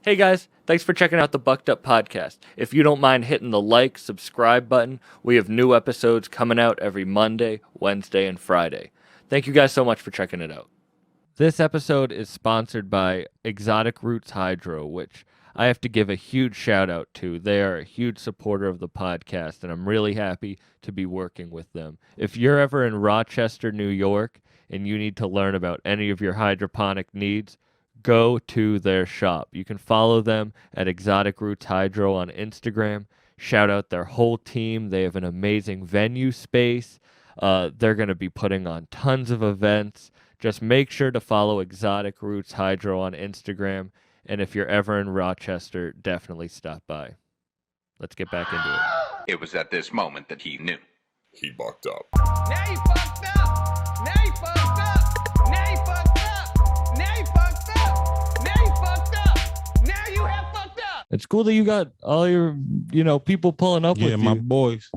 Hey guys, thanks for checking out the Bucked Up Podcast. If you don't mind hitting the like, subscribe button, we have new episodes coming out every Monday, Wednesday, and Friday. Thank you guys so much for checking it out. This episode is sponsored by Exotic Roots Hydro, which I have to give a huge shout out to. They are a huge supporter of the podcast, and I'm really happy to be working with them. If you're ever in Rochester, New York, and you need to learn about any of your hydroponic needs, go to their shop. You can follow them at Exotic Roots Hydro on Instagram. Shout out their whole team. They have an amazing venue space. They're going to be putting on tons of events. Just make sure to follow Exotic Roots Hydro on Instagram. And if you're ever in Rochester, definitely stop by. Let's get back into it. It was at this moment that he knew. He bucked up. Now you fucked up. Now you fucked up. Now you fucked up. Now you fucked up. Now you fucked up. Now you have fucked up. It's cool that you got all your, people pulling up with you. Yeah, my boys.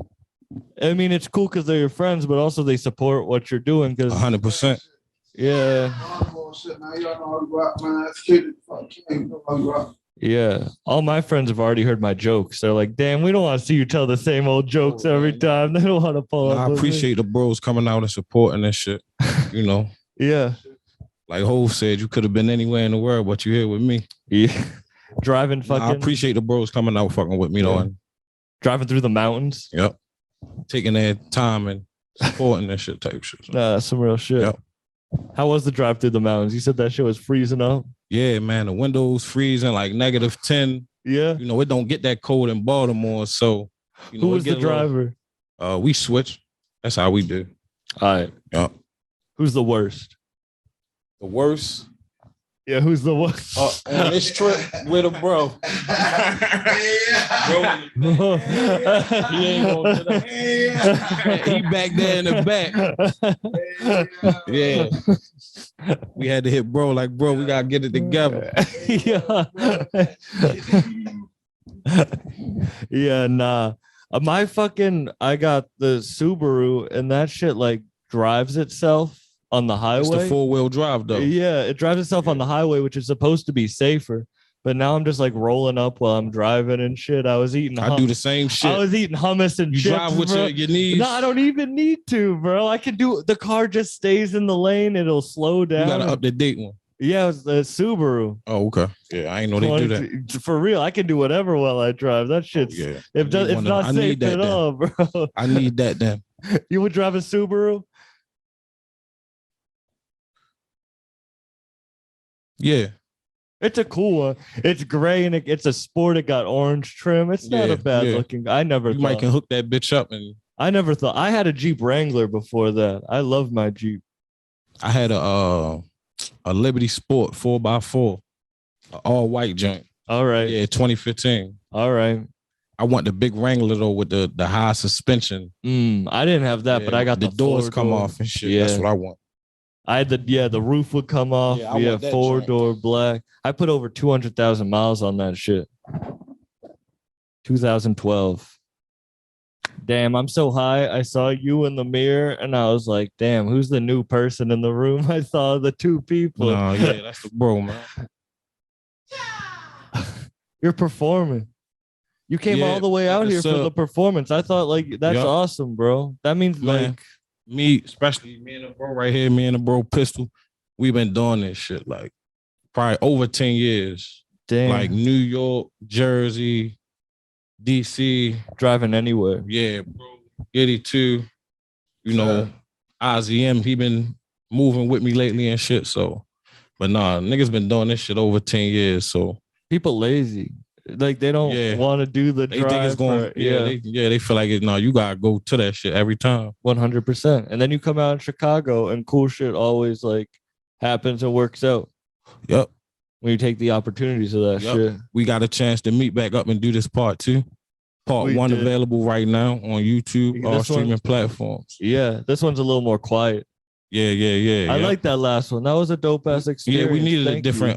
I mean, it's cool because they're your friends, but also they support what you're doing. 100%. Yeah. Yeah. All my friends have already heard my jokes. They're like, damn, we don't want to see you tell the same old jokes every time. They don't want to pull up. I appreciate the bros coming out and supporting this shit. Yeah. Like Hov said, you could have been anywhere in the world, but you're here with me. Yeah. Driving fucking. I appreciate the bros coming out fucking with me, though. And, driving through the mountains. Yep. Taking their time and supporting that shit type shit. Nah, that's some real shit. Yep. How was the drive through the mountains? You said that shit was freezing up. Yeah, man. The windows freezing like -10. Yeah. It don't get that cold in Baltimore. So, who was the driver? We switch. That's how we do. All right. Yep. Who's the worst? The worst? Yeah, who's the worst? On this trip with a bro. He ain't going to that. He back there in the back. Yeah. We had to hit bro like, bro, we got to get it together. Yeah. Yeah, nah. I got the Subaru and that shit like drives itself on the highway. It's the 4-wheel drive though. Yeah, it drives itself on the highway, which is supposed to be safer. But now I'm just like rolling up while I'm driving and shit. I was eating. I do the same shit. I was eating hummus and you chips. Drive with bro. your knees. No, I don't even need to, bro. I can do. The car just stays in the lane. It'll slow down. You got an up-to-date one. Yeah, it's the Subaru. Oh, okay. Yeah, I ain't know they do that. For real, I can do whatever while I drive. That shit's it's not safe at all, bro. I need that then. You would drive a Subaru? Yeah. It's a cool one. It's gray and it's a sport. It got orange trim. It's not a bad looking. I never You might can hook that bitch up and I never thought. I had a Jeep Wrangler before that. I love my Jeep. I had a Liberty Sport 4x4, all white joint. All right. Yeah, 2015. All right. I want the big Wrangler though with the high suspension. I didn't have that, but I got the doors come off and shit. Yeah. That's what I want. I had the roof would come off. Yeah, 4-door black. I put over 200,000 miles on that shit. 2012. Damn, I'm so high. I saw you in the mirror and I was like, damn, who's the new person in the room? I saw the two people. No, yeah, that's the bro, man. You're performing. You came all the way out here for the performance. I thought that's awesome, bro. That means me, especially me and the bro right here, me and the bro Pistol, we've been doing this shit like probably over 10 years. Damn. Like New York, Jersey, DC. Driving anywhere. Yeah, bro. Giddy too. IZM, he been moving with me lately and shit. So, but nah, niggas been doing this shit over 10 years. So people lazy. Like they don't want to do the drive. They think it's going. They feel like it. No, you gotta go to that shit every time. 100%. And then you come out in Chicago, and cool shit always happens and works out. Yep. When you take the opportunities of that shit. We got a chance to meet back up and do this part 2. Part 1 available right now on YouTube, all streaming platforms. Yeah, this one's a little more quiet. Yeah. I like that last one. That was a dope ass experience. Yeah, we needed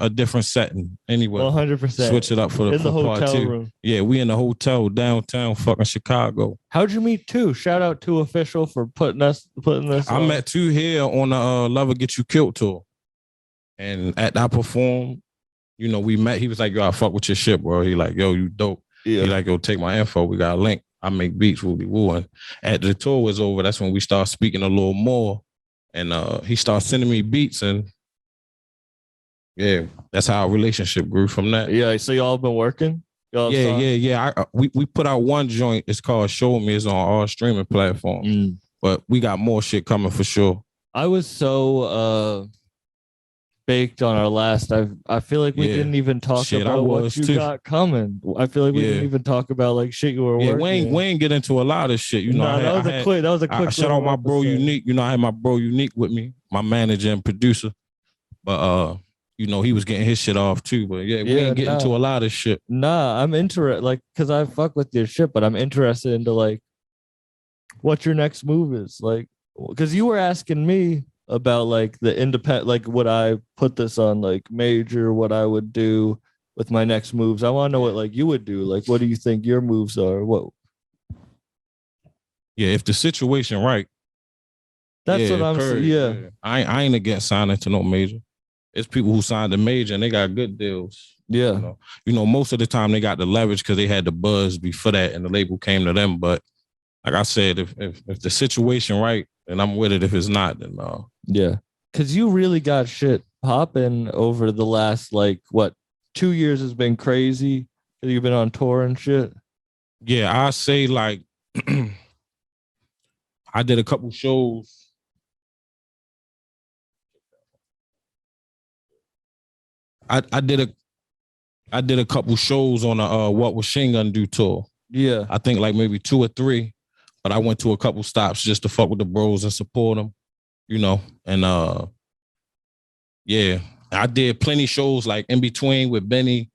a different setting anyway. 100%. Switch it up for the part hotel 2. Room. Yeah, we in the hotel downtown fucking Chicago. How'd you meet Two? Shout out to Official for putting this. I met Two here on the Lover Get You Killed tour, and I performed. you know, we met. He was like, yo, I fuck with your shit, bro. He like, yo, you dope. Yeah. He like, yo, take my info. We got a link. I make beats, woo woo. And after the tour was over, that's when we started speaking a little more. And he started sending me beats, and yeah, that's how our relationship grew from that. Yeah, so y'all been working? Y'all Yeah. We put out one joint. It's called Show Me. It's on all streaming platforms. But we got more shit coming for sure. I was so baked on our last. I feel like we didn't even talk about what you got coming. I feel like we didn't even talk about like shit you were working. We ain't get into a lot of shit. You know, that was a quick. Shout out my bro Unique. You know, I had my bro Unique with me, my manager and producer. But you know, he was getting his shit off too. But we ain't getting into a lot of shit. Nah, I'm interested, like, cause I fuck with your shit, but I'm interested into like what your next move is, like, cause you were asking me about like the independent, like would I put this on like major, what I would do with my next moves. I want to know what like you would do. Like, what do you think your moves are? What? Yeah, if the situation right. That's what I'm saying. Yeah. I ain't against signing to no major. It's people who signed the major and they got good deals. Yeah. You know, most of the time they got the leverage because they had the buzz before that and the label came to them. But like I said, if the situation right, then I'm with it. If it's not, then no. Yeah. Cause you really got shit popping over the last, like, what, 2 years has been crazy. You've been on tour and shit. Yeah, I say like I did a couple shows. I did a couple shows on a What Was Shane Gonna Do tour. Yeah. I think like maybe 2 or 3, but I went to a couple stops just to fuck with the bros and support them, you know. And yeah, I did plenty shows like in between with Benny,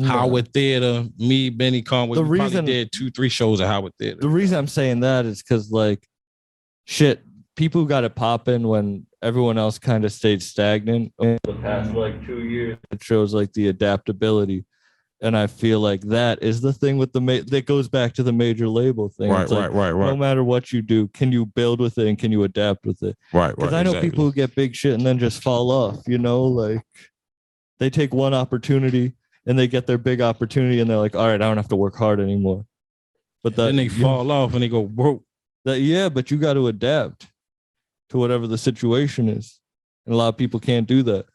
Howard Theater, me, Benny Conway. We probably did 2-3 shows at Howard Theater. The reason I'm saying that is because like shit, people got it popping when everyone else kind of stayed stagnant over the past like 2 years. It shows like the adaptability. And I feel like that is the thing with that goes back to the major label thing. Right. No matter what you do, can you build with it and can you adapt with it? Right. Because I know people who get big shit and then just fall off, you know, like they take one opportunity and they get their big opportunity and they're like, all right, I don't have to work hard anymore. But then they fall off and they go broke. But you got to adapt to whatever the situation is. And a lot of people can't do that.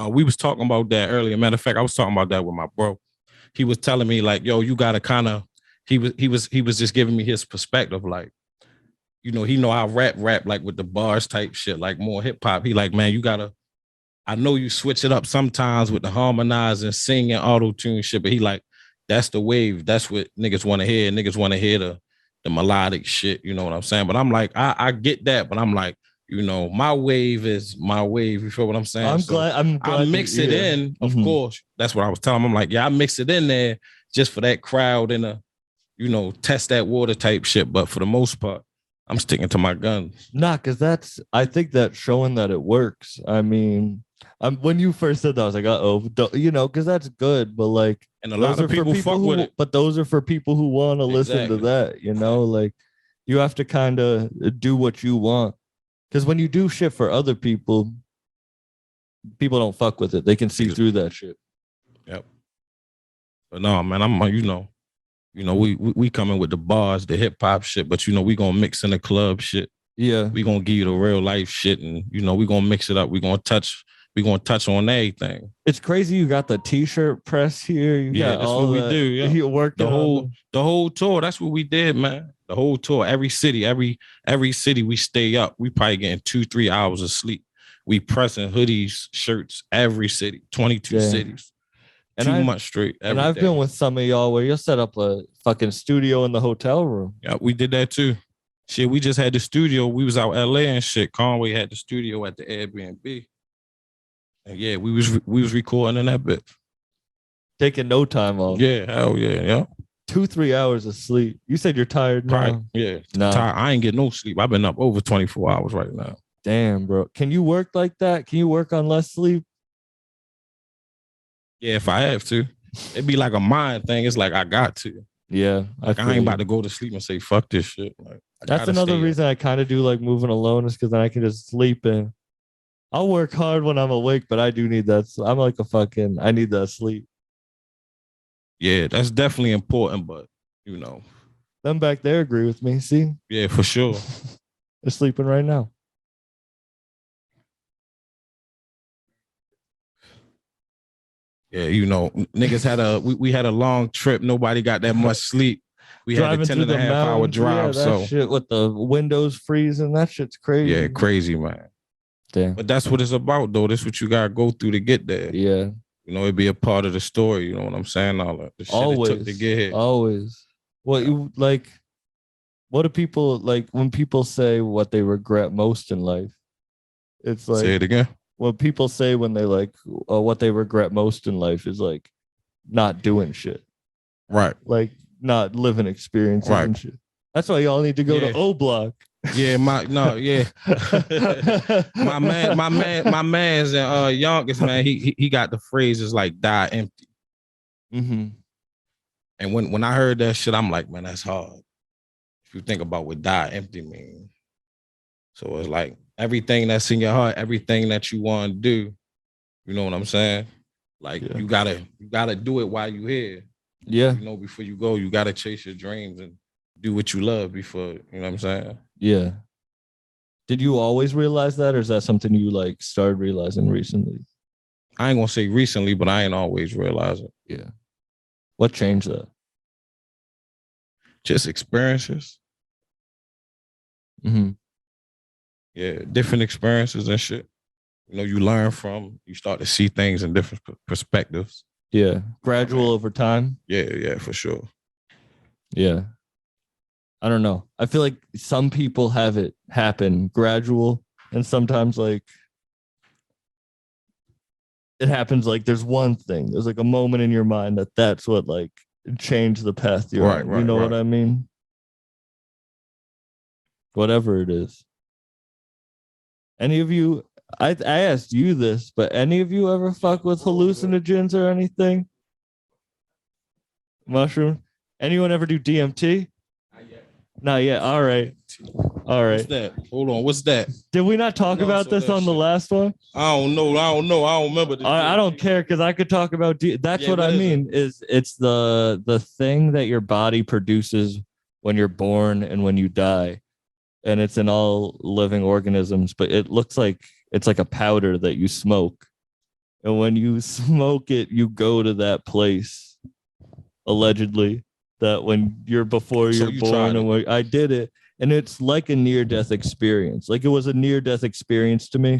We was talking about that earlier. Matter of fact, I was talking about that with my bro. He was telling me like, yo, you gotta kind of, he was just giving me his perspective. Like, you know, he know I rap like with the bars type shit, like more hip hop. He like, man, you gotta, I know you switch it up sometimes with the harmonizing, singing, auto-tune shit, but he like, that's the wave. That's what niggas want to hear. Niggas want to hear the melodic shit. You know what I'm saying? But I'm like, I get that, but I'm like, you know, my wave is my wave. You feel what I'm saying? I'm glad I mix it in, of course. That's what I was telling him. I'm like, yeah, I mix it in there just for that crowd and you know, test that water type shit. But for the most part, I'm sticking to my guns. Nah, because I think that's showing that it works. I mean, when you first said that, I was like, you know, because that's good. But like, and a lot of people fuck with it. But those are for people who want to listen to that, you know, like you have to kind of do what you want. Because when you do shit for other people, people don't fuck with it. They can see through that shit. Yep. But no, man, I'm you know, we coming with the bars, the hip hop shit, but you know, we gonna mix in the club shit. Yeah. We gonna give you the real life shit, and you know, we gonna mix it up. We gonna touch on everything. It's crazy. You got the t-shirt press here. That's what we do. Yeah. You worked the whole tour. That's what we did, man. The whole tour, every city we stay up. We probably getting 2-3 hours of sleep. We pressing hoodies, shirts, every city, 22 cities. And 2 months straight. And I've been with some of y'all where you'll set up a fucking studio in the hotel room. Yeah, we did that too. Shit, we just had the studio. We was out LA and shit. Conway had the studio at the Airbnb. And yeah, we was recording in that bit. Taking no time off. Yeah, hell yeah. 2-3 hours of sleep. You said you're tired now. Right. Yeah. No. Tired. I ain't getting no sleep. I've been up over 24 hours right now. Damn, bro. Can you work like that? Can you work on less sleep? Yeah, if I have to. It'd be like a mind thing. It's like I got to. Yeah. I ain't about to go to sleep and say, fuck this shit. Like, that's another reason I kind of do like moving alone is because then I can just sleep in. I'll work hard when I'm awake, but I do need that. I'm like I need that sleep. Yeah, that's definitely important, but you know, Them back there agree with me. See, yeah, for sure. they're sleeping right now. Yeah, you know, niggas had we had a long trip. Nobody got that much sleep. We had a Driving 10 through and a the half hour mountains, yeah, drive. that So shit with the windows freezing, that shit's crazy. yeah, crazy, man. Damn. But that's what it's about, though. That's what you gotta go through to get there. Yeah. You know, it'd be a part of the story. You know what I'm saying? All that the shit Always. it took to get here. Always. What you like? What do people like when people say what they regret most in life? It's like Say it again. what people say when they like what they regret most in life is like not doing shit, Right. like not living experiences Right. and shit. That's why y'all need to go Yeah. to O Block. Yeah, my man's youngest man. He got the phrases like "die empty," Mm-hmm. and when I heard that shit, I'm like, man, that's hard. If you think about what "die empty" means, so it's like everything that's in your heart, everything that you want to do. You know what I'm saying? Like Yeah. you gotta do it while you here. Yeah. You know, before you go, you gotta chase your dreams and do what you love before. You know what I'm saying? Yeah. Did you always realize that, or is that something you like started realizing recently? I ain't gonna say recently, but I ain't always realized it. Yeah. What changed that? Just experiences. Mm-hmm. Yeah, different experiences and shit. You know, you learn from, you start to see things in different perspectives. Yeah. Gradual over time. Yeah, for sure. Yeah. I don't know. I feel like some people have it happen gradual, and sometimes like it happens like there's one thing. There's like a moment in your mind that's what like changed the path you're on. You know what I mean? Whatever it is. Any of you, I asked you this, but any of you ever fuck with hallucinogens or anything? Mushroom? Anyone ever do DMT? Not yet. All right. What's that? Hold on. What's that? Did we not talk about this on the last one? I don't know. I don't remember. I don't care because I could talk about. That's what I mean. Is it's the thing that your body produces when you're born and when you die, and it's in all living organisms. But it looks like it's like a powder that you smoke, and when you smoke it, you go to that place. Allegedly, that when you're before you're born, and when I did it, and it's like a near-death experience. Like it was a near-death experience to me.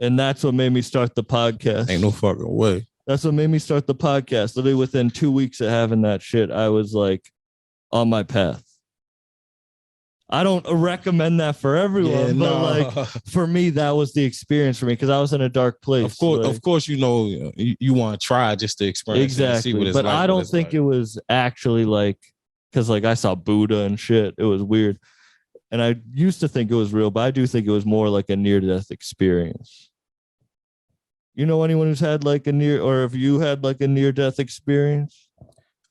And that's what made me start the podcast. Ain't no fucking way. That's what made me start the podcast. Literally within 2 weeks of having that shit, I was like on my path. I don't recommend that for everyone, but like for me, that was the experience for me because I was in a dark place. Of course, you know, you want to try just to experience exactly. it and see what it's but like. I don't think it was actually like because like I saw Buddha and shit. It was weird. And I used to think it was real, but I do think it was more like a near-death experience. You know anyone who's had like a near, or if you had like a near-death experience?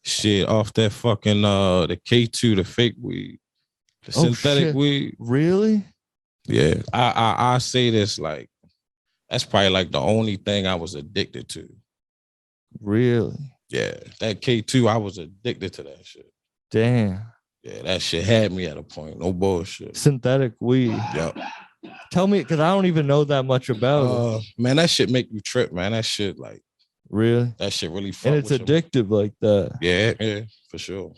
Shit, off that fucking the K2, the fake weed, the synthetic weed. Really? Yeah, I say this like that's probably like the only thing I was addicted to. Really? Yeah, that K2, I was addicted to that shit. Damn. Yeah, that shit had me at a point. No bullshit. Synthetic weed. Yep. Tell me, because I don't even know that much about it. Man, that shit make you trip, man. That shit like really. That shit really fuck. And it's addictive like that. Yeah, for sure.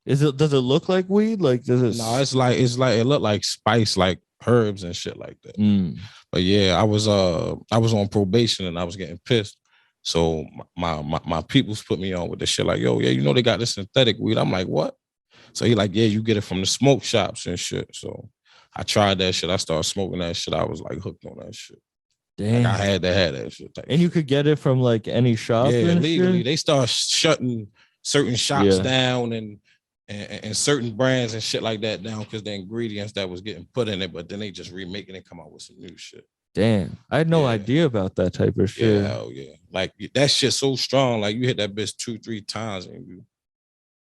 Is it? Does it look like weed? Like does it? No, it's like it looked like spice, like herbs and shit like that. But yeah, I was on probation and I was getting pissed. So my peoples put me on with this shit like, yo, yeah, you know they got this synthetic weed. I'm like, what? So he like, yeah, you get it from the smoke shops and shit. So I tried that shit. I started smoking that shit. I was like hooked on that shit. Damn. Like I had to have that shit. And you could get it from like any shop. Yeah, legally. They start shutting certain shops down and certain brands and shit like that down because the ingredients that was getting put in it, but then they just remaking it, come out with some new shit. Damn, I had no idea about that type of shit. Yeah, hell yeah. Like that shit so strong. Like you hit that bitch 2-3 times and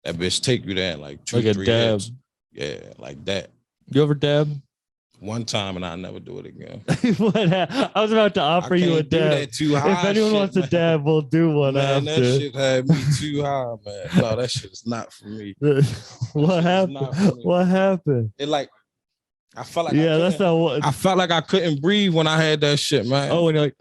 that bitch take you there in like 2-3 like a dab. hits. Yeah, like that. You ever dab? One time and I'll never do it again. I was about to offer you a can't do dab. that too high If anyone shit, wants a man. dab, we'll do one Man, after. that shit had me too high, man. No, that shit's not for me. What happened? What happened? It like I felt like that's not what I felt like I couldn't breathe when I had that shit, man. Oh, and you're like,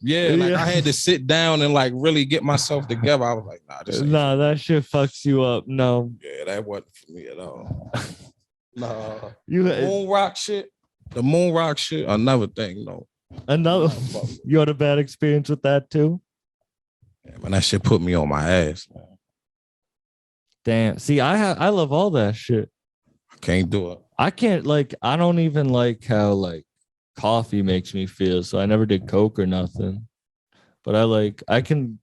yeah, like I had to sit down and like really get myself together. I was like, nah, this ain't nah, that shit fucks you up. No. Yeah, that wasn't for me at all. Nah. You moon rock shit. The moon rock shit, another thing, no. Another you had a bad experience with that too? Yeah, man, that shit put me on my ass, man. Damn. See, I love all that shit. I can't do it. I can't I don't even like how coffee makes me feel. So I never did coke or nothing. But I can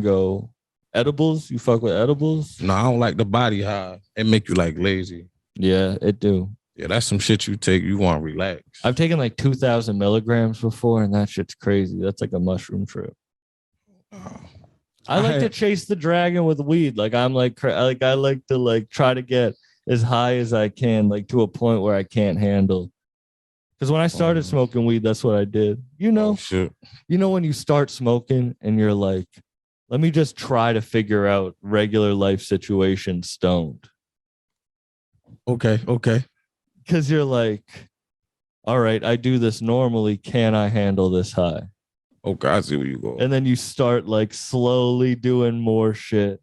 go edibles. You fuck with edibles? No, I don't like the body high. It make you lazy. Yeah, it do. Yeah, that's some shit you take. You want to relax. I've taken 2,000 milligrams before, and that shit's crazy. That's like a mushroom trip. I like to chase the dragon with weed. I like to try to get as high as I can, to a point where I can't handle. Because when I started smoking weed, that's what I did. Shit. When you start smoking and you're like, let me just try to figure out regular life situations stoned. Okay. Because you're like, all right, I do this normally. Can I handle this high? Okay, I see where you go. And then you start slowly doing more shit.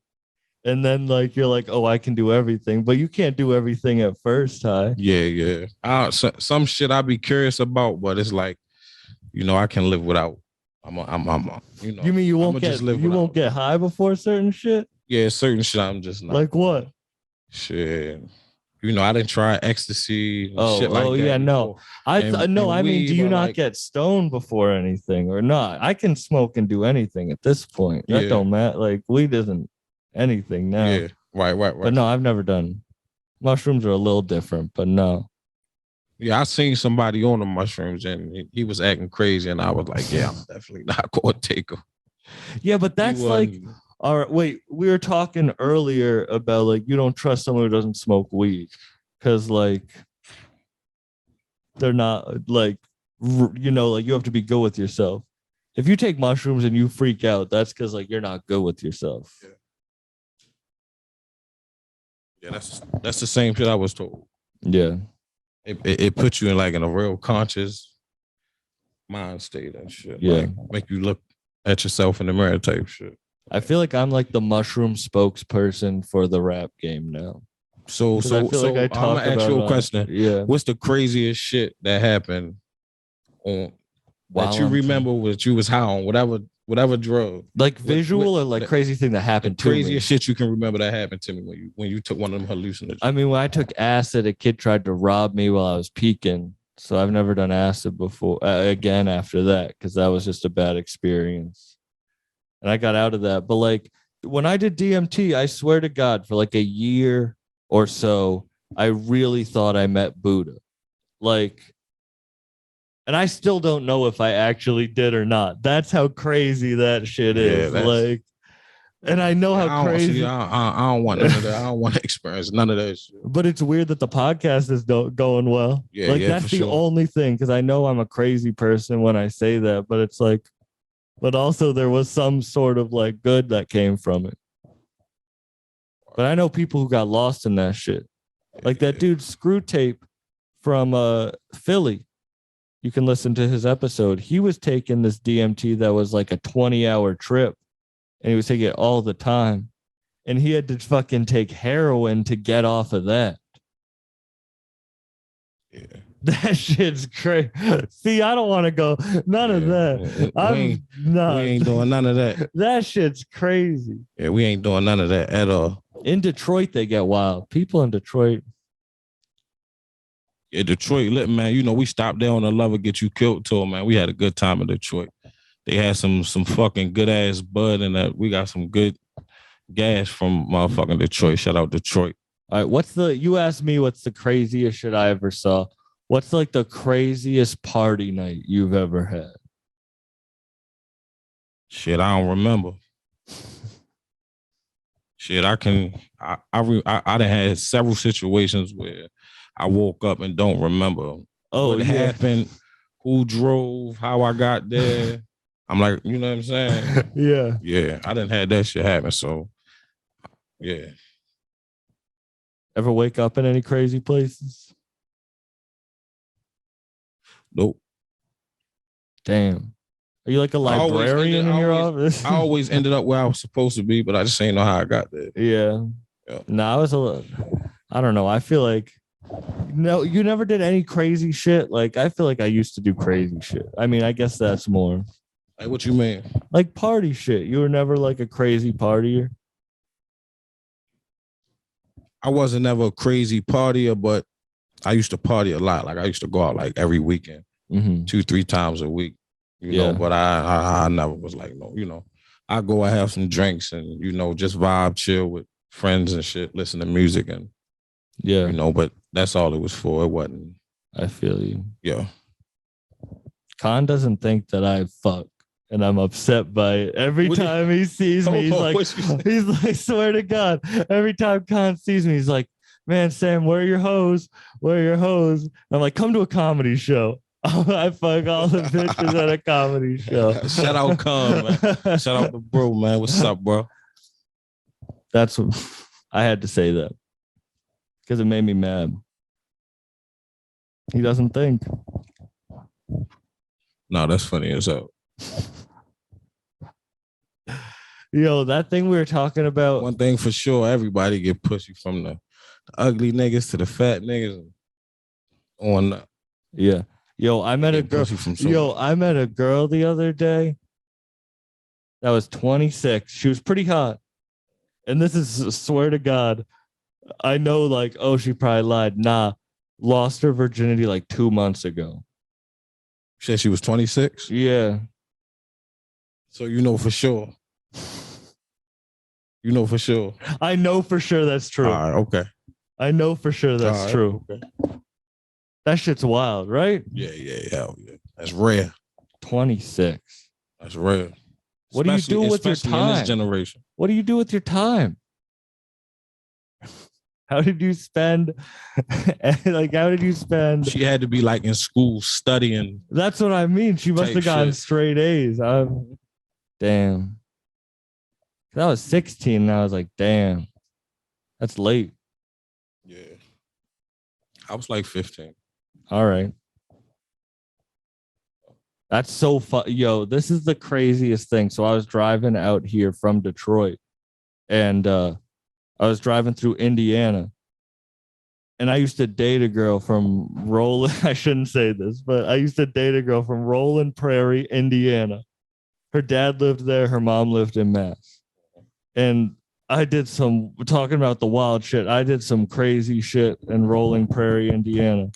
And then you're like, oh, I can do everything. But you can't do everything at first high. Yeah. Some shit I be curious about, but it's I can live without. You mean you won't get high before certain shit? Yeah, certain shit I'm just not. Like what? Shit. I didn't try ecstasy and shit like that. Oh, yeah, no. I mean, do you not get stoned before anything or not? I can smoke and do anything at this point. That don't matter. Weed isn't anything now. Yeah, right. But no, I've never done. Mushrooms are a little different, but no. Yeah, I seen somebody on the mushrooms and he was acting crazy and I was like, yeah, I'm definitely not going to take them. Yeah, but that's all right, wait, we were talking earlier about you don't trust someone who doesn't smoke weed because they're not you have to be good with yourself. If you take mushrooms and you freak out, that's because you're not good with yourself. Yeah, that's the same shit I was told. Yeah. It puts you in a real conscious mind state and shit. Yeah. Make you look at yourself in the mirror type shit. I feel like I'm the mushroom spokesperson for the rap game now. So I'm gonna ask you a question. Yeah. What's the craziest shit that happened that you remember was you was high on whatever drug? Visual or crazy thing that happened to me? Craziest shit you can remember that happened to me when you took one of them hallucinogens. I mean, when I took acid, a kid tried to rob me while I was peaking. So I've never done acid before again after that because that was just a bad experience. And I got out of that. But when I did DMT, I swear to God, for a year or so, I really thought I met Buddha. And I still don't know if I actually did or not. That's how crazy that shit is. And I know how crazy. I don't want none of that. I don't want to experience none of that shit. But it's weird that the podcast is going well. Yeah, that's the only thing, because I know I'm a crazy person when I say that, but it's but also there was some sort of good that came from it. But I know people who got lost in that shit. That dude Screw Tape from Philly. You can listen to his episode. He was taking this DMT that was a 20-hour trip. And he was taking it all the time. And he had to fucking take heroin to get off of that. Yeah. That shit's crazy. See, I don't want to go. None of that. We ain't doing none of that. That shit's crazy. Yeah, we ain't doing none of that at all. In Detroit, they get wild. People in Detroit. Yeah, Detroit lit, man. We stopped there on the Love Will Get You Killed tour, man. We had a good time in Detroit. They had some fucking good ass bud and that we got some good gas from motherfucking Detroit. Shout out Detroit. All right, you asked me what's the craziest shit I ever saw. What's the craziest party night you've ever had? Shit, I don't remember. Shit, I done had several situations where I woke up and don't remember what yeah. happened, who drove, how I got there. I'm like, you know what I'm saying? Yeah. Yeah, I didn't have that shit happen. So, yeah. Ever wake up in any crazy places? Nope. Damn. Are you like a I always librarian in your office? I always ended up where I was supposed to be, but I just ain't know how I got there. Yeah. Yeah. No, I don't know. I feel like no, you never did any crazy shit. Like I feel like I used to do crazy shit. I mean, I guess that's more Like, what you mean? like party shit. You were never like a crazy partier. I wasn't never a crazy partier, but I used to party a lot. Like I used to go out like every weekend, 2-3 times a week. You know, but I never was like, no, you know, I go and have some drinks and, you know, just vibe, chill with friends and shit, listen to music and, you know, but that's all it was for. It wasn't. I feel you. Yeah. Khan doesn't think that I fuck, and I'm upset by it. Every time he sees me, he's like, swear to God, every time Khan sees me, he's like, man, Sam, where are your hoes? Where are your hoes? I'm like, come to a comedy show. I fuck all the bitches at a comedy show. Shout out Khan, man. Shout out to bro, man. What's up, bro? That's what I had to say that because it made me mad. He doesn't think. No, that's funny as hell. Yo, that thing we were talking about. One thing for sure, everybody get pussy from the ugly niggas to the fat niggas on up. Yeah. Yo, I met a girl. I met a girl the other day that was 26. She was pretty hot. And this is, swear to God, I know like, oh, she probably lied. Nah, lost her virginity like 2 months ago. She said she was 26? Yeah. So you know for sure. You know for sure. I know for sure that's true. All right, okay. I know for sure that's true. Okay. That shit's wild, right? Yeah. Hell yeah. That's rare. 26. That's rare. What do you do with your time? In this generation. What do you do with your time? How did you spend? How did you spend? She had to be like in school studying. That's what I mean. She must have gotten straight A's. Damn. I was 16 and I was like, damn, that's late. Yeah. I was like 15. All right. That's so fun. Yo, this is the craziest thing. So I was driving out here from Detroit and I was driving through Indiana. And I used to date a girl from Roland. I shouldn't say this, but I used to date a girl from Roland Prairie, Indiana. Her dad lived there. Her mom lived in Mass. And I did talking about the wild shit. I did some crazy shit in Rolling Prairie, Indiana.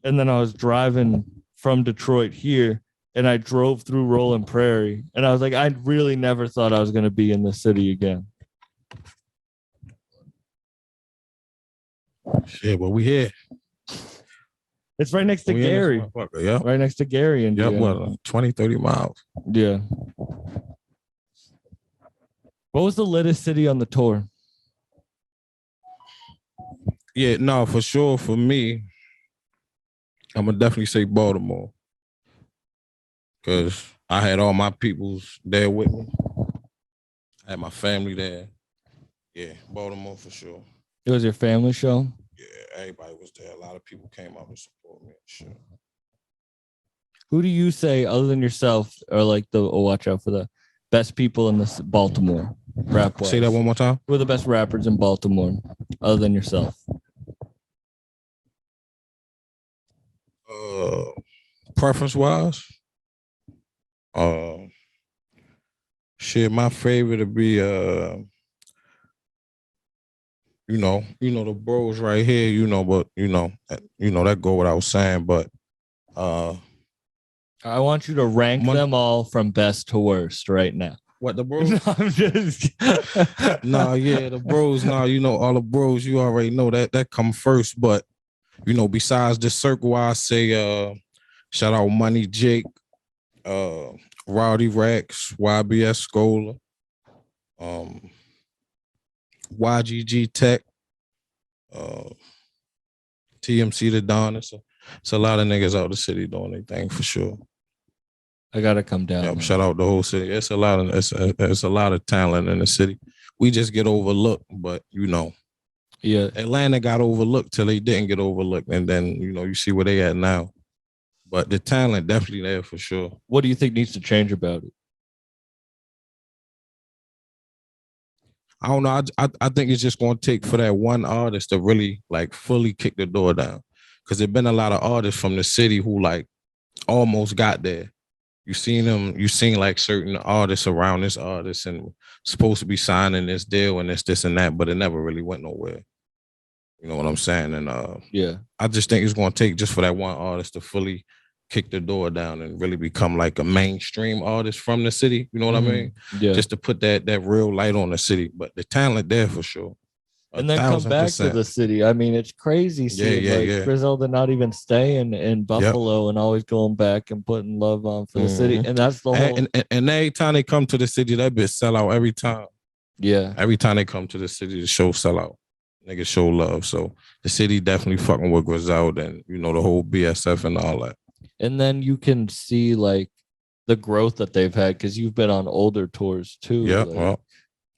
And then I was driving from Detroit here and I drove through Rolling Prairie. And I was like, I really never thought I was going to be in the city again. Shit, well, we here. It's right next to Gary. Yeah. Right next to Gary. Indiana. Yeah, what, 20, 30 miles. Yeah. What was the latest city on the tour? Yeah, no, for sure. For me, I'm going to definitely say Baltimore. Because I had all my peoples there with me. I had my family there. Yeah, Baltimore for sure. It was your family show? Yeah, everybody was there. A lot of people came out to support me. Sure. Who do you say, other than yourself, are like watch out for the best people in this Baltimore rap? Say that one more time. Who are the best rappers in Baltimore, other than yourself? Preference wise, shit, my favorite would be you know the bros right here, but that go without saying, but I want you to rank them all from best to worst right now. What, the bros? No, I'm just Nah, yeah, the bros. Nah, all the bros. You already know that come first. But besides the circle, I say shout out Money Jake, Rowdy Rex, YBS Scholar, YGG Tech, TMC the Don. It's It's a lot of niggas out the city doing their thing for sure. I gotta come down. Yep, man. shout out the whole city. It's a lot of talent in the city. We just get overlooked, but you know, Yeah. Atlanta got overlooked till they didn't get overlooked, and then you know you see where they at now. But the talent definitely there for sure. What do you think needs to change about it? I don't know. I think it's just gonna take for that one artist to really like fully kick the door down, because there've been a lot of artists from the city who like almost got there. You seen them. You seen like certain artists around this artist and supposed to be signing this deal and this and that, but it never really went nowhere. You know what I'm saying? And Yeah. I just think it's gonna take just for that one artist to fully kick the door down and really become like a mainstream artist from the city. You know what I mean? Yeah. Just to put that real light on the city. But the talent there for sure. And then come back to the city. I mean, it's crazy seeing Griselda not even staying in Buffalo and always going back and putting love on for the city. And that's the whole. And every time they come to the city, that bitch sell out every time. Yeah. Every time they come to the city, the show sell out. Niggas show love. So the city definitely fucking with Griselda and, you know, the whole BSF and all that. And then you can see like the growth that they've had because you've been on older tours too. Yeah, like, well.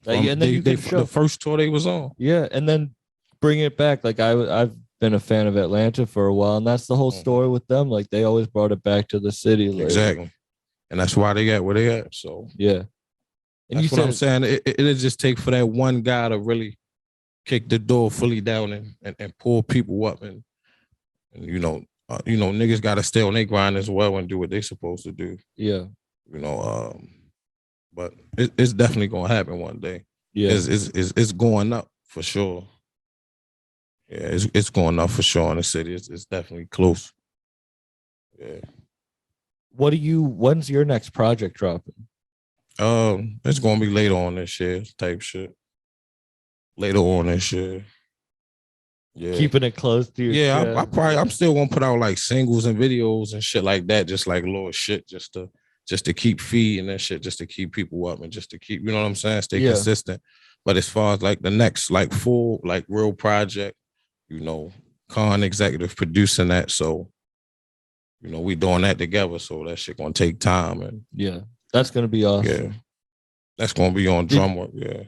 And then you can show the first tour they was on. Yeah, and then bring it back. Like I've been a fan of Atlanta for a while, and that's the whole story with them. Like they always brought it back to the city. Like, exactly, and that's why they got where they at. So yeah, and that's what I'm saying. It'll just take for that one guy to really kick the door fully down and pull people up, and you know niggas got to stay on their grind as well and do what they supposed to do. Yeah, you know. But it's definitely gonna happen one day. Yeah, it's going up for sure. Yeah, it's going up for sure in the city. It's definitely close. Yeah. When's your next project dropping? It's gonna be later on this year type shit. Later on this year. Yeah. Keeping it close to your I'm still gonna put out like singles and videos and shit like that, just like little shit, just to keep feeding and shit, just to keep people up and just to keep, you know what I'm saying, stay consistent. But as far as like the next like full like real project, you know, Khan executive producing that, so you know we doing that together. So that shit gonna take time and that's gonna be awesome. Yeah, that's gonna be on Drumwork. Yeah.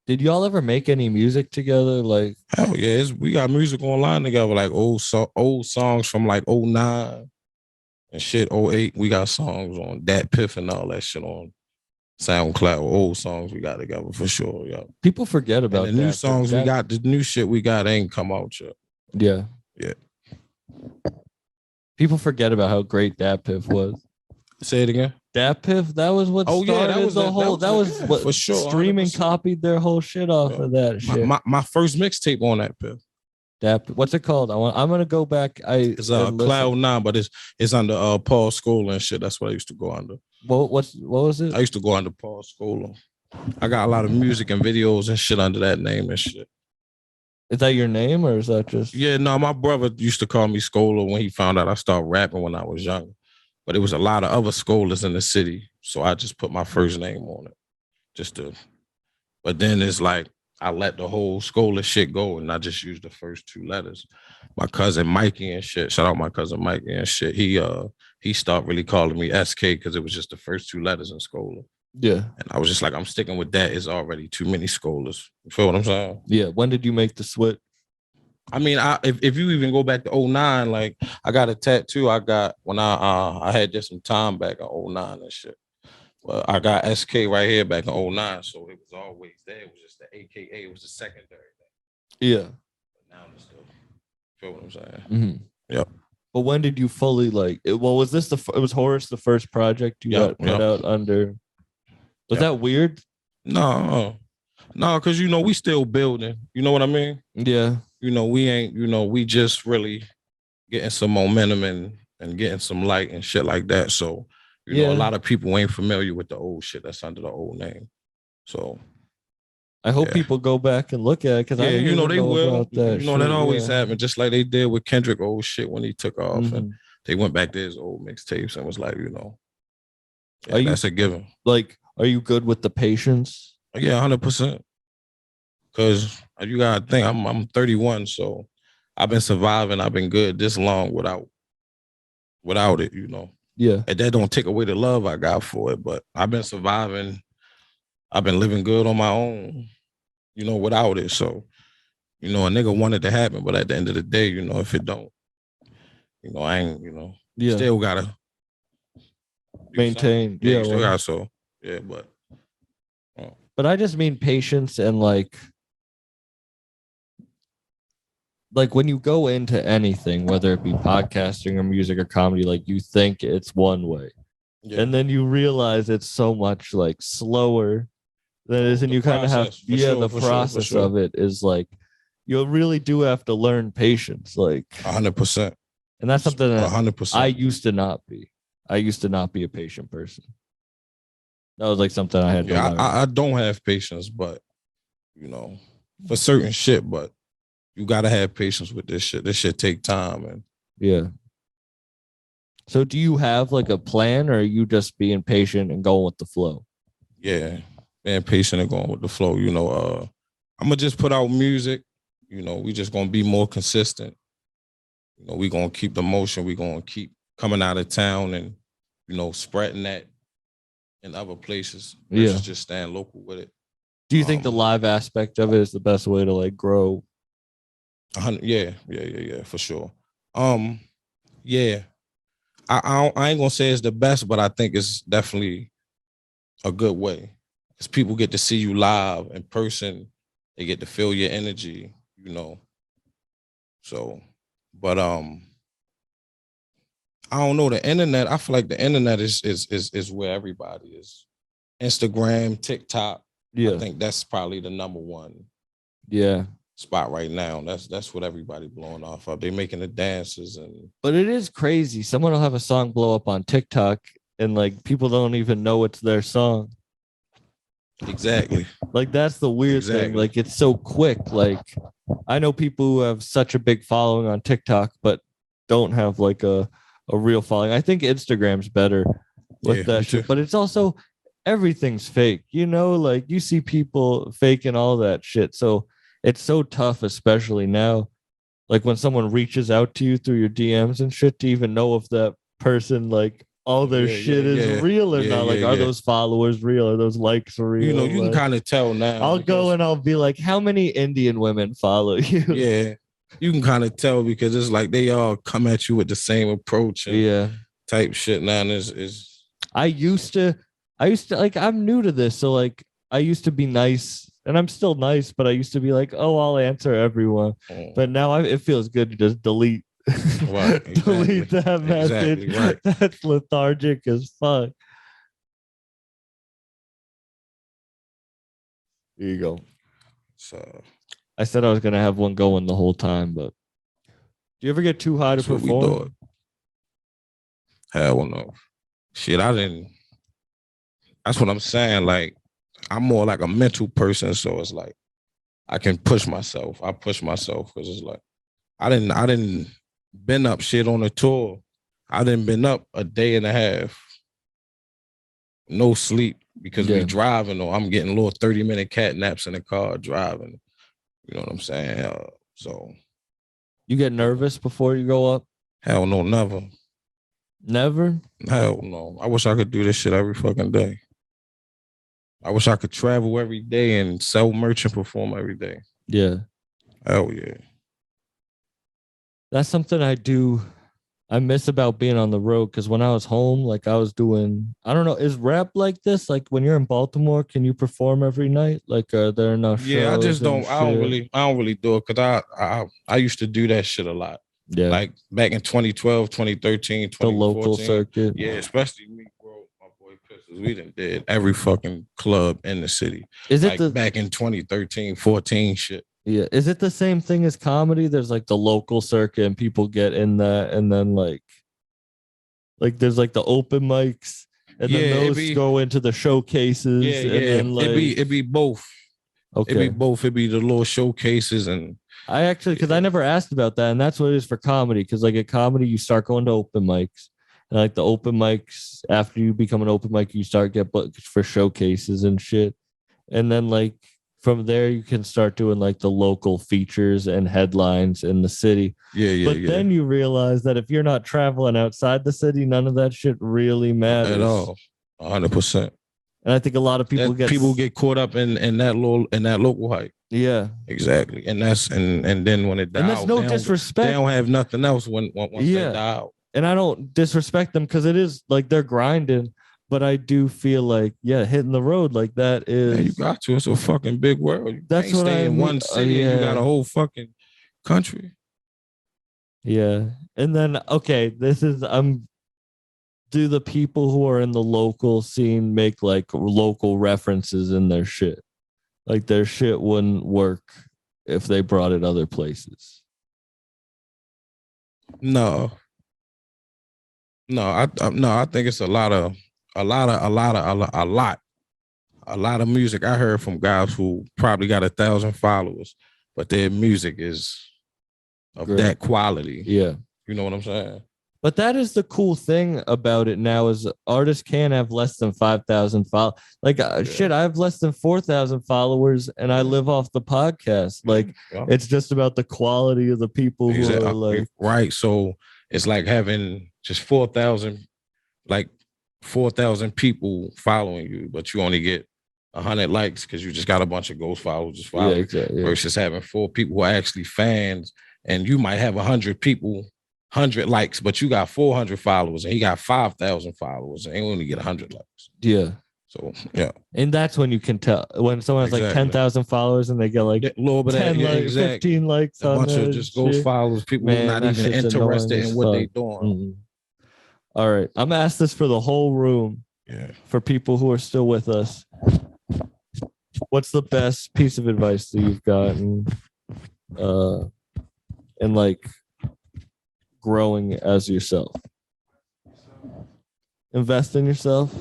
Did y'all ever make any music together? Like hell yeah, we got music online together, like old songs from like 09 and shit, 08. We got songs on Dat Piff and all that shit on SoundCloud. Old songs we got together for sure. Yeah. People forget about and the new songs we got. The new shit we got ain't come out yet. Yeah. Yeah. People forget about how great Dat Piff was. Say it again. Dat Piff, that was what started that was what for sure. streaming 100%. Copied their whole shit off of that shit. My first mixtape on that Piff. What's it called? I'm gonna go back. It's Cloud 9, but it's under Paul Scholar and shit. That's what I used to go under. What was it? I used to go under Paul Scholar. I got a lot of music and videos and shit under that name and shit. Is that your name or is that just? Yeah, no, my brother used to call me Scholar when he found out I started rapping when I was young. But it was a lot of other scholars in the city, so I just put my first name on it, But then it's like I let the whole scholar shit go, and I just used the first two letters. My cousin Mikey and shit. Shout out my cousin Mikey and shit. He started really calling me SK because it was just the first two letters in scholar. Yeah, and I was just like, I'm sticking with that. It's already too many scholars. You feel what I'm saying? Yeah. When did you make the switch? I mean, if you even go back to 09, like I got a tattoo I got when I had just some time back in 09 and shit. Well, I got SK right here back in 09, so it was always there. It was just the AKA, it was the secondary thing. Yeah. But now it's still, feel what I'm saying? Mm-hmm. Yep. But when did you fully was this it was Horace the first project you got put out under? Was that weird? No, because we still building. You know what I mean? Yeah. We ain't, we just really getting some momentum and getting some light and shit like that. So, a lot of people ain't familiar with the old shit that's under the old name. So I hope people go back and look at it because they will. That always happened, happen, just like they did with Kendrick old shit when he took off and they went back to his old mixtapes and was like, that's a given. Like, are you good with the patience? Yeah, 100%. Because you gotta think I'm 31, so I've been surviving. I've been good this long without it, Yeah. And that don't take away the love I got for it. But I've been surviving. I've been living good on my own, without it. So, a nigga wanted to happen, but at the end of the day, if it don't, I ain't, Yeah. still gotta Maintain. Yeah, Yeah. you still well, got so. Yeah, but I just mean patience and like when you go into anything, whether it be podcasting or music or comedy, like you think it's one way. yeah. And then you realize it's so much like slower than it is, and The you kind of have process, for sure, the for sure, for process sure. of it is like you really do have to learn patience, like 100%. and that's something that 100%. I used to not be. I used to not be a patient person. That was like something I had to learn. I don't have patience, but for certain shit, but you gotta have patience with this shit. This shit take time, and Yeah. So do you have like a plan, or are you just being patient and going with the flow? yeah, being patient and going with the flow. I'm gonna just put out music. We just gonna be more consistent. We gonna keep the motion. We gonna keep coming out of town and spreading that in other places versus just staying local with it. Do you think the live aspect of it is the best way to like grow? 100, yeah, for sure. Yeah, I ain't gonna say it's the best, but I think it's definitely a good way because people get to see you live in person. They get to feel your energy, So, but I don't know, the internet. I feel like the internet is where everybody is. Instagram, TikTok. Yeah. I think that's probably the number one spot right now. That's what everybody blowing off of. They making the dances But it is crazy. Someone will have a song blow up on TikTok and like people don't even know it's their song. Exactly. Like that's the weird thing. Like it's so quick. Like I know people who have such a big following on TikTok, but don't have like a real following. I think Instagram's better with that shit, but it's also everything's fake, like you see people faking all that shit. So it's so tough, especially now, like when someone reaches out to you through your DMs and shit to even know if that person, like all their shit is real or not. Like, are those followers real? Are those likes real? You can kind of tell now. I'll go and I'll be like, how many Indian women follow you? Yeah. You can kind of tell because it's like they all come at you with the same approach and type shit now. And I used to like, I'm new to this. So like I used to be nice and I'm still nice, but I used to be like, oh, I'll answer everyone. But now it feels good to just delete. Right, exactly. Delete that message. Exactly, right. That's lethargic as fuck. Here you go. So I said I was gonna have one going the whole time, but do you ever get too high to perform? Hell no. Shit, I didn't. That's what I'm saying. Like, I'm more like a mental person, so it's like I can push myself. I push myself because it's like I didn't been up shit on a tour. I didn't been up a day and a half. No sleep because we driving or I'm getting little 30-minute cat naps in the car driving. You know what I'm saying? So you get nervous before you go up? Hell no, never. Never? Hell no. I wish I could do this shit every fucking day. I wish I could travel every day and sell merch and perform every day. Yeah. Hell yeah. That's something I miss about being on the road because when I was home, like I was doing, I don't know, is rap like this? Like when you're in Baltimore, can you perform every night? Like are there enough shows? Yeah, I don't really do it because I used to do that shit a lot. Yeah. Like back in 2012, 2013, 2014. The local circuit. Yeah, especially me, bro. My boy Pistols. We done did every fucking club in the city. Is it like back in 2013, 14 shit? Yeah. Is it the same thing as comedy? There's like the local circuit and people get in that and then like there's like the open mics and then those go into the showcases. Yeah, and yeah. Then like, it'd be both. Okay. It'd be both. It'd be the little showcases and I actually, because I never asked about that, and that's what it is for comedy. Because like at comedy, you start going to open mics, and like the open mics, after you become an open mic, you start get booked for showcases and shit. And then like from there you can start doing like the local features and headlines in the city. But then you realize that if you're not traveling outside the city, none of that shit really matters at all. 100%. And I think a lot of people get caught up in that local hype. Yeah, exactly. And then when it dies, and that's no disrespect. They don't have nothing else once they die out. And I don't disrespect them because it is like they're grinding. But I do feel like, hitting the road like that is. Man, you got to. It's a fucking big world. You that's can't what stay I in mean. one city. You got a whole fucking country. Yeah, and then do the people who are in the local scene make like local references in their shit? Like their shit wouldn't work if they brought it other places. No, I think it's a lot of music I heard from guys who probably got 1,000 followers, but their music is of that quality. Yeah, you know what I'm saying. But that is the cool thing about it now is artists can have less than 5,000 followers. Like shit, I have less than 4,000 followers and I live off the podcast. Like it's just about the quality of the people who are like. Right. So it's like having just 4,000 people following you, but you only get 100 likes because you just got a bunch of ghost followers just following versus having 4 people who are actually fans, and you might have 100 people, 100 likes, but you got 400 followers and he got 5,000 followers and he only get 100 likes. Yeah. So yeah. And that's when you can tell when someone has like 10,000 followers and they get like a little bit 10 of 15 likes a on bunch of just ghost followers, people who are not even interested in what they doing. Mm-hmm. All right. I'm gonna ask this for the whole room. Yeah. For people who are still with us. What's the best piece of advice that you've gotten and like growing as yourself? Invest in yourself.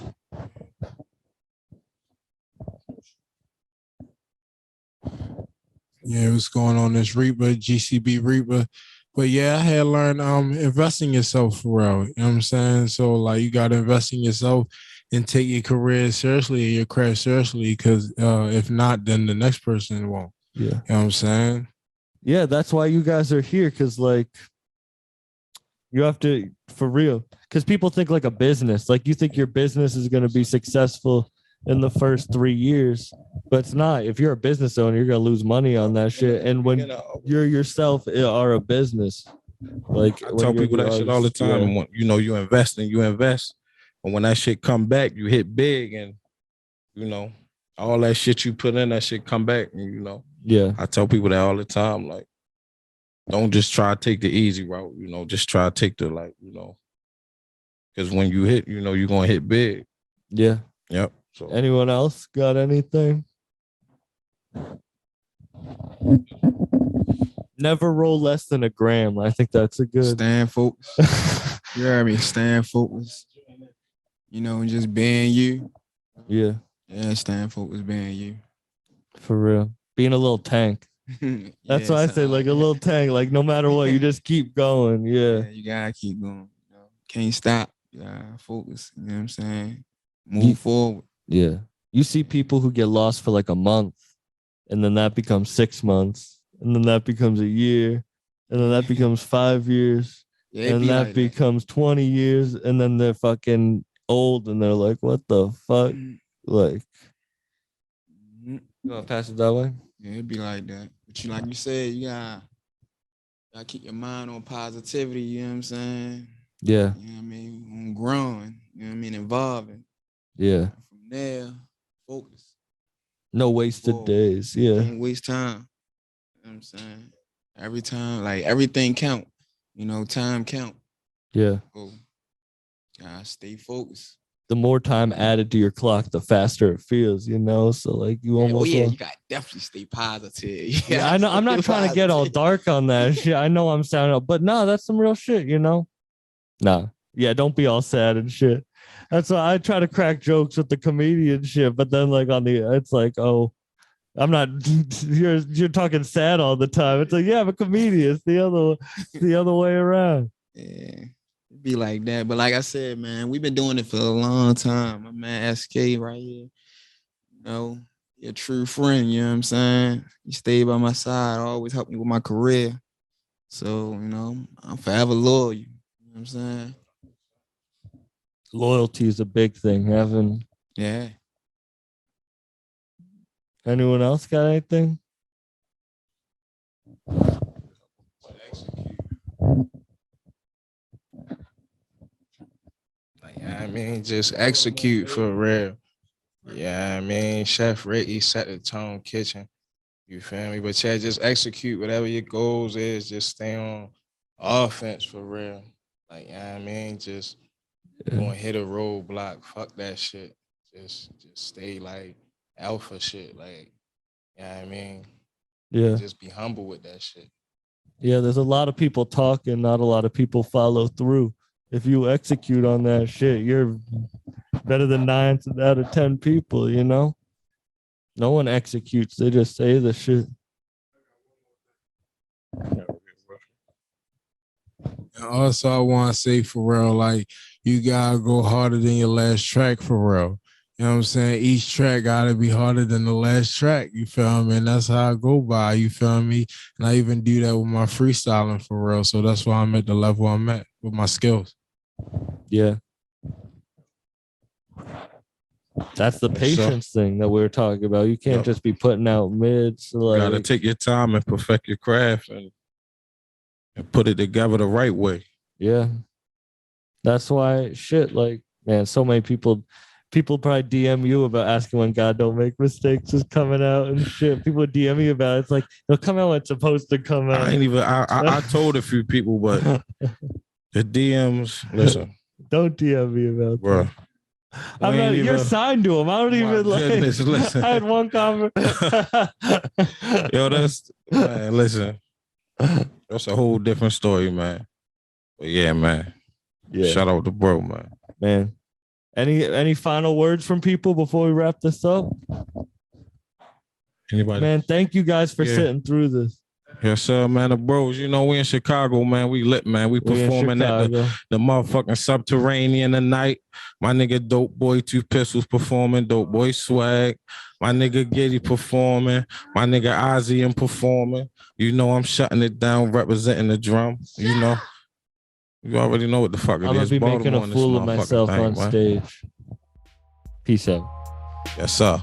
Yeah, what's going on this Reaper, GCB Reaper. But yeah, I had learned invest in yourself for real. You know what I'm saying? So like you gotta invest in yourself and take your career seriously and your craft seriously, because if not, then the next person won't. Yeah. You know what I'm saying? Yeah, that's why you guys are here, because like you have to, for real, because people think like a business, like you think your business is going to be successful in the first 3 years, but it's not. If you're a business owner, you're going to lose money on that shit. And when you're yourself are a business, like I tell people that shit all the time. Yeah. You know, you invest, and when that shit come back, you hit big, and you know all that shit you put in, that shit come back, and you know. Yeah, I tell people that all the time, like, don't just try to take the easy route, you know, just try to take the, like, you know, because when you hit, you know, you're going to hit big. Yeah. Yep. So anyone else got anything? Never roll less than a gram. I think that's a good. Stand focused. You heard me? Stand focused. You know, and just being you. Yeah. Yeah, stand focused, being you. For real. Being a little tank. That's why I say like a little tank. Like no matter what, you just keep going. Yeah. You gotta keep going. You know? Can't stop. You gotta focus. You know what I'm saying? Move forward. Yeah. You see people who get lost for like a month, and then that becomes 6 months, and then that becomes a year, and then that becomes 5 years, and that like becomes 20 years, and then they're fucking old, and they're like, what the fuck? Like, you want to pass it that way? Yeah, it'd be like that. But you, like you said, you gotta keep your mind on positivity, you know what I'm saying? Yeah. You know what I mean? On growing, you know what I mean? Evolving. Yeah. And from there, focus. No wasted days. Yeah. Don't waste time. You know what I'm saying? Every time, like everything count. You know, time count. Yeah. So, gotta stay focused. The more time added to your clock, the faster it feels, you know? So like you almost you gotta definitely stay positive. Yeah, I know. I'm not trying to get all dark on that shit. I know I'm sounding up, but no, that's some real shit, you know? Nah. Yeah, don't be all sad and shit. That's why I try to crack jokes with the comedian shit, but then like it's like, oh, I'm not you're talking sad all the time. It's like, yeah, I'm a comedian. It's the other way around. Yeah. Be like that, but like I said, man, we've been doing it for a long time. My man SK right here, you know, a true friend, you know what I'm saying? He stayed by my side, always helped me with my career. So, I'm forever loyal. You know what I'm saying? Loyalty is a big thing. Having Yeah. anyone else got anything? I mean, just execute for real. Yeah, I mean, Chef Ricky set the tone kitchen. You feel me? But yeah, just execute whatever your goals is. Just stay on offense for real. Like, yeah, I mean, just going hit a roadblock. Fuck that shit. Just stay like alpha shit. Like, yeah, I mean, Yeah. just be humble with that shit. Yeah, there's a lot of people talking, not a lot of people follow through. If you execute on that shit, you're better than 9 out of 10 people, you know? No one executes, they just say the shit. And also, I want to say for real, like, you gotta go harder than your last track for real. You know what I'm saying? Each track gotta be harder than the last track. You feel me? And that's how I go by. You feel me? And I even do that with my freestyling for real. So that's why I'm at the level I'm at with my skills. Yeah. That's the patience thing that we were talking about. You can't just be putting out mids. Like, you gotta take your time and perfect your craft and put it together the right way. Yeah. That's why shit, like, man, so many people probably DM you about asking when God Don't Make Mistakes is coming out and shit. People DM me about it. It's like it'll come out when it's supposed to come out. I told a few people, but the DMs, listen. Don't DM me about bro. that. I'm not, you're signed to him. I don't even goodness, like. listen. I had one conversation. Yo, man, listen. That's a whole different story, man. But yeah, man. Yeah. Shout out to bro, man. Man. Any final words from people before we wrap this up? Anybody? Man, thank you guys for sitting through this. Yes, sir, man. The bros, we in Chicago, man. We lit, man. We performing at the motherfucking Subterranean tonight. My nigga Dope Boy 2 Pistols performing. Dope Boy Swag. My nigga Giddy performing. My nigga Ozian performing. I'm shutting it down, representing the drum. You already know what the fuck it is. I'm gonna be making a fool of myself on stage. Peace out. Yes, sir.